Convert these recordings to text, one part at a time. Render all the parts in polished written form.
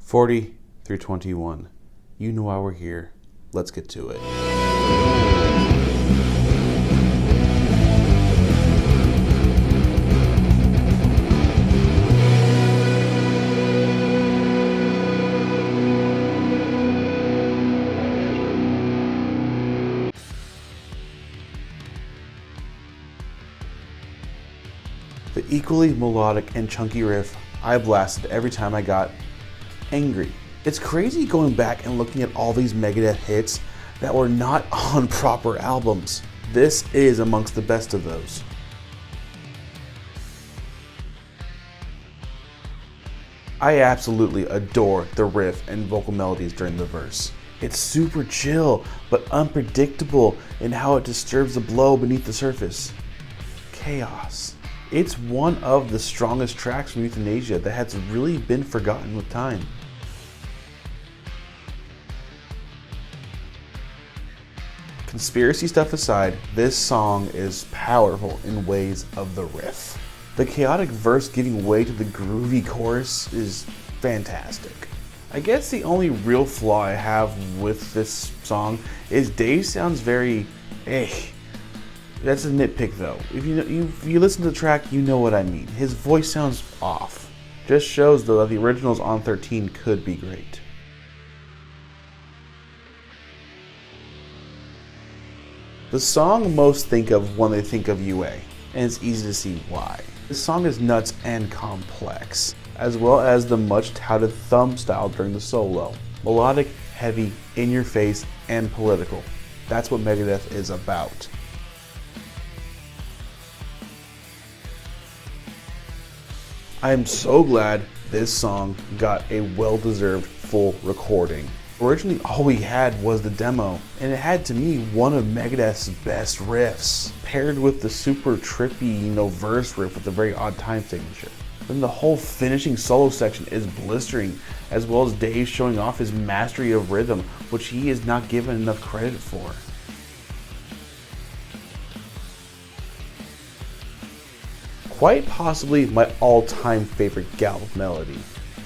40 through 21. You know why we're here. Let's get to it. The equally melodic and chunky riff I blasted every time I got angry. It's crazy going back and looking at all these Megadeth hits that were not on proper albums. This is amongst the best of those. I absolutely adore the riff and vocal melodies during the verse. It's super chill, but unpredictable in how it disturbs the blow beneath the surface. Chaos. It's one of the strongest tracks from Euthanasia that has really been forgotten with time. Conspiracy stuff aside, this song is powerful in ways of the riff. The chaotic verse giving way to the groovy chorus is fantastic. I guess the only real flaw I have with this song is Dave sounds very That's a nitpick though. If you listen to the track, you know what I mean. His voice sounds off. Just shows though that the originals on 13 could be great. The song most think of when they think of UA, and it's easy to see why. This song is nuts and complex, as well as the much touted thumb style during the solo. Melodic, heavy, in your face, and political. That's what Megadeth is about. I am so glad this song got a well-deserved full recording. Originally, all we had was the demo, and it had, to me, one of Megadeth's best riffs, paired with the super trippy, verse riff with a very odd time signature. Then the whole finishing solo section is blistering, as well as Dave showing off his mastery of rhythm, which he is not given enough credit for. Quite possibly my all-time favorite Gallup melody.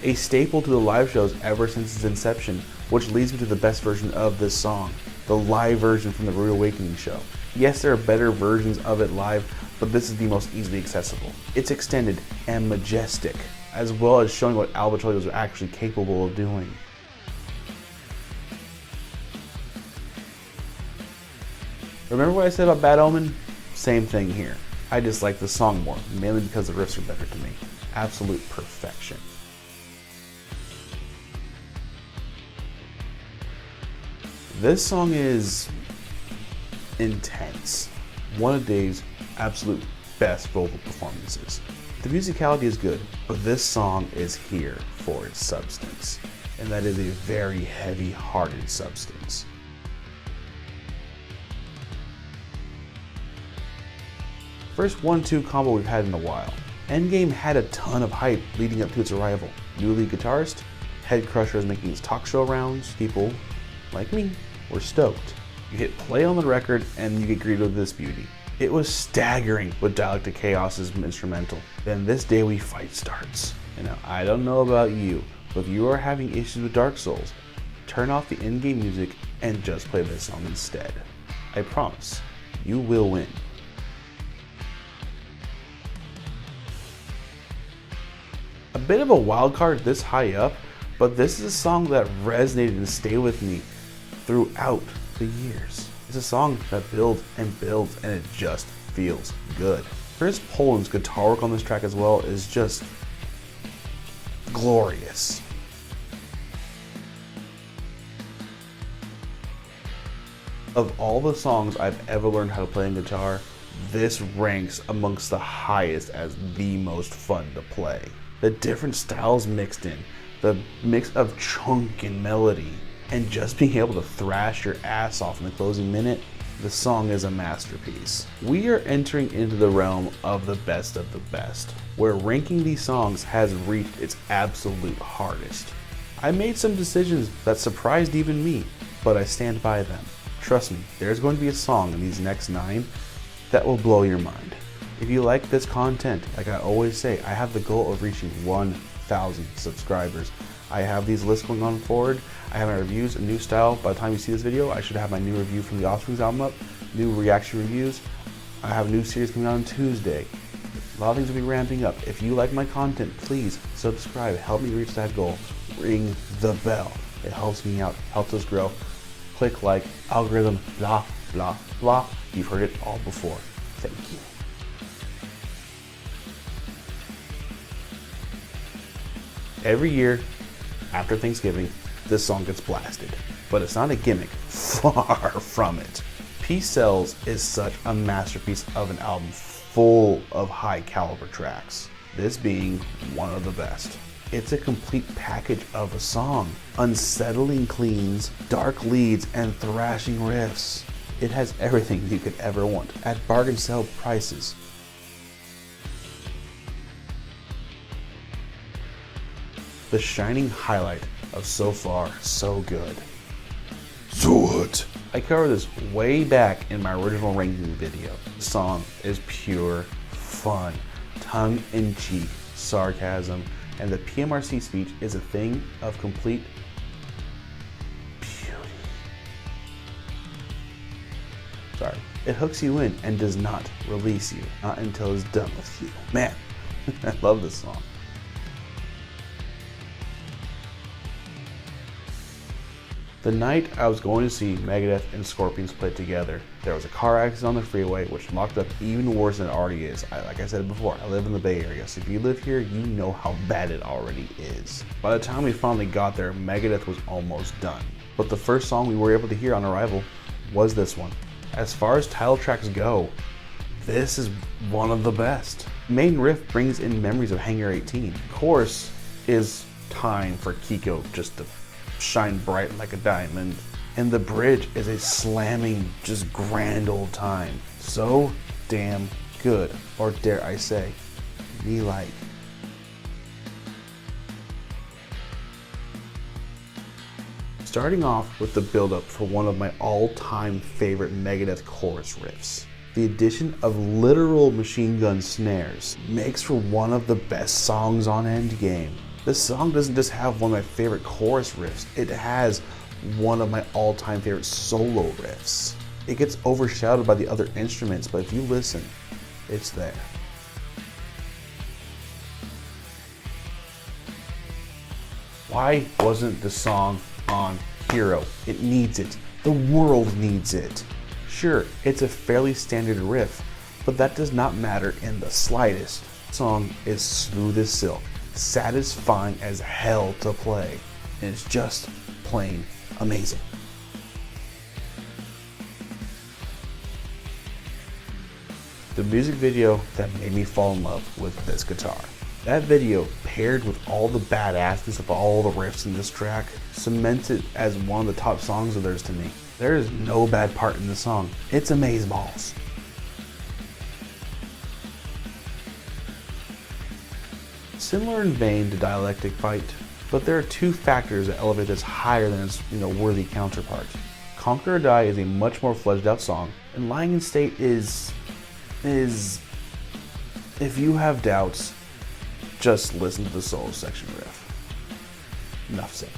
A staple to the live shows ever since its inception, which leads me to the best version of this song, the live version from the Rude Awakening show. Yes, there are better versions of it live, but this is the most easily accessible. It's extended and majestic, as well as showing what Albatross are actually capable of doing. Remember what I said about Bad Omen? Same thing here. I just like the song more, mainly because the riffs are better to me. Absolute perfection. This song is intense. One of Dave's absolute best vocal performances. The musicality is good, but this song is here for its substance. And that is a very heavy-hearted substance. First 1-2 combo we've had in a while. Endgame had a ton of hype leading up to its arrival. New lead guitarist, Head Crusher is making his talk show rounds. People, like me, were stoked. You hit play on the record and you get greeted with this beauty. It was staggering with Dialectic Chaos's instrumental. Then This Day We Fight starts. And now, I don't know about you, but if you are having issues with Dark Souls, turn off the in-game music and just play this song instead. I promise, you will win. A bit of a wild card this high up, but this is a song that resonated and stayed with me throughout the years. It's a song that builds and builds and it just feels good. Chris Poland's guitar work on this track as well is just glorious. Of all the songs I've ever learned how to play on guitar, this ranks amongst the highest as the most fun to play. The different styles mixed in, the mix of chunk and melody, and just being able to thrash your ass off in the closing minute, the song is a masterpiece. We are entering into the realm of the best, where ranking these songs has reached its absolute hardest. I made some decisions that surprised even me, but I stand by them. Trust me, there's going to be a song in these next 9 that will blow your mind. If you like this content, like I always say, I have the goal of reaching 1,000 subscribers I have these lists going on forward. I have my reviews, a new style. By the time you see this video, I should have my new review from the Offspring's album up, new reaction reviews. I have a new series coming out on Tuesday. A lot of things will be ramping up. If you like my content, please subscribe. Help me reach that goal. Ring the bell. It helps me out, helps us grow. Click like, algorithm, blah, blah, blah. You've heard it all before. Thank you. Every year, after Thanksgiving, this song gets blasted. But it's not a gimmick. Far from it. Peace Sells is such a masterpiece of an album full of high caliber tracks, this being one of the best. It's a complete package of a song. Unsettling cleans, dark leads, and thrashing riffs. It has everything you could ever want at bargain sale prices. The shining highlight of So Far, So Good. So what? I covered this way back in my original ranking video. The song is pure fun, tongue-in-cheek sarcasm, and the PMRC speech is a thing of complete beauty. Sorry. It hooks you in and does not release you, not until it's done with you. Man, I love this song. The night I was going to see Megadeth and Scorpions play together, there was a car accident on the freeway which locked up even worse than it already is. Like I said before, I live in the Bay Area, so if you live here, you know how bad it already is. By the time we finally got there, Megadeth was almost done. But the first song we were able to hear on arrival was this one. As far as title tracks go, this is one of the best. Main riff brings in memories of Hangar 18. Chorus is time for Kiko just to shine bright like a diamond, and the bridge is a slamming, just grand old time. So damn good, or dare I say, me like. Starting off with the build-up for one of my all-time favorite Megadeth chorus riffs. The addition of literal machine gun snares makes for one of the best songs on Endgame. This song doesn't just have one of my favorite chorus riffs, it has one of my all-time favorite solo riffs. It gets overshadowed by the other instruments, but if you listen, it's there. Why wasn't the song on Hero? It needs it. The world needs it. Sure, it's a fairly standard riff, but that does not matter in the slightest. The song is smooth as silk, satisfying as hell to play, and it's just plain amazing. The music video that made me fall in love with this guitar. That video, paired with all the badassness of all the riffs in this track, cements it as one of the top songs of theirs to me. There is no bad part in the song. It's amazeballs. Similar in vein to Dialectic Fight, but there are two factors that elevate this higher than its worthy counterpart. Conquer or Die is a much more fleshed out song, and Lying in State is if you have doubts, just listen to the solo section riff. Enough said.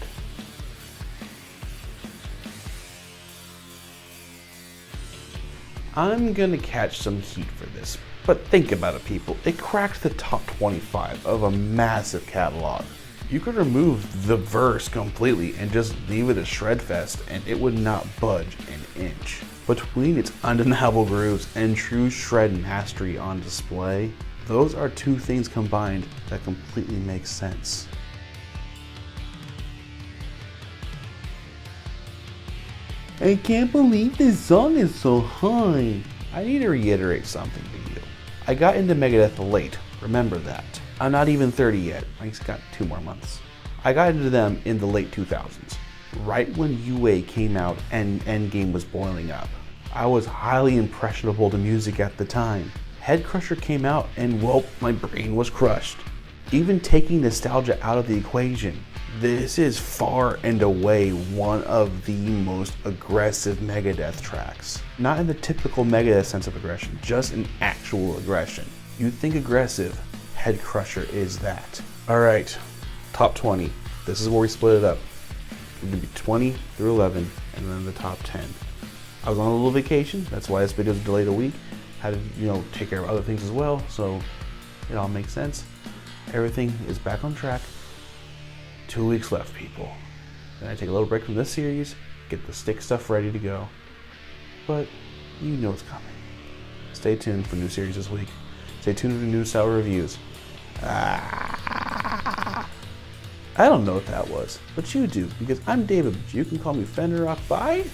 I'm gonna catch some heat for this, but think about it, people. It cracked the top 25 of a massive catalog. You could remove the verse completely and just leave it as Shredfest and it would not budge an inch. Between its undeniable grooves and true shred mastery on display, those are two things combined that completely make sense. I can't believe this song is so high. I need to reiterate something to you. I got into Megadeth late, remember that. I'm not even 30 yet, I just got 2 more months. I got into them in the late 2000s, right when UA came out and Endgame was boiling up. I was highly impressionable to music at the time. Head Crusher came out and well, my brain was crushed. Even taking nostalgia out of the equation, this is far and away one of the most aggressive Megadeth tracks. Not in the typical Megadeth sense of aggression, just an actual aggression. You think aggressive, Head Crusher is that. Alright, top 20. This is where we split it up. It's gonna be 20 through 11, and then the top 10. I was on a little vacation, that's why this video is delayed a week. Had to, take care of other things as well, so it all makes sense. Everything is back on track. 2 weeks left, people. Then I take a little break from this series, get the stick stuff ready to go. But you know it's coming. Stay tuned for new series this week. Stay tuned for new style reviews. I don't know what that was, but you do, because I'm David. You can call me Fenrirock. Bye.